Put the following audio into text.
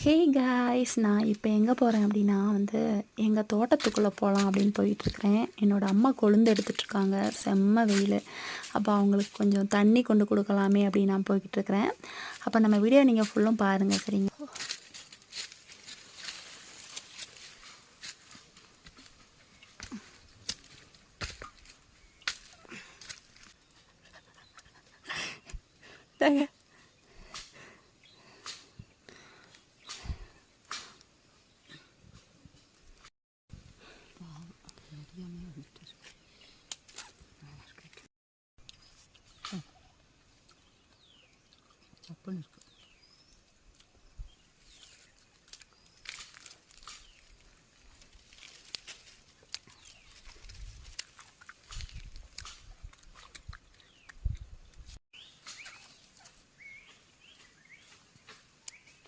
Hey guys, நான் இப்போ எங்கே போகிறேன் அப்படின்னா எங்கள் தோட்டத்துக்குள்ளே போகலாம் அப்படின்னு போயிட்டுருக்கிறேன். என்னோடய அம்மா கொழுந்து எடுத்துகிட்ருக்காங்க, செம்ம வெயில். அப்போ அவங்களுக்கு கொஞ்சம் தண்ணி கொண்டு கொடுக்கலாமே அப்படின்னு நான் போய்கிட்டு இருக்கிறேன். அப்போ நம்ம வீடியோ நீங்கள் ஃபுல்லும் பாருங்கள், சரிங்க?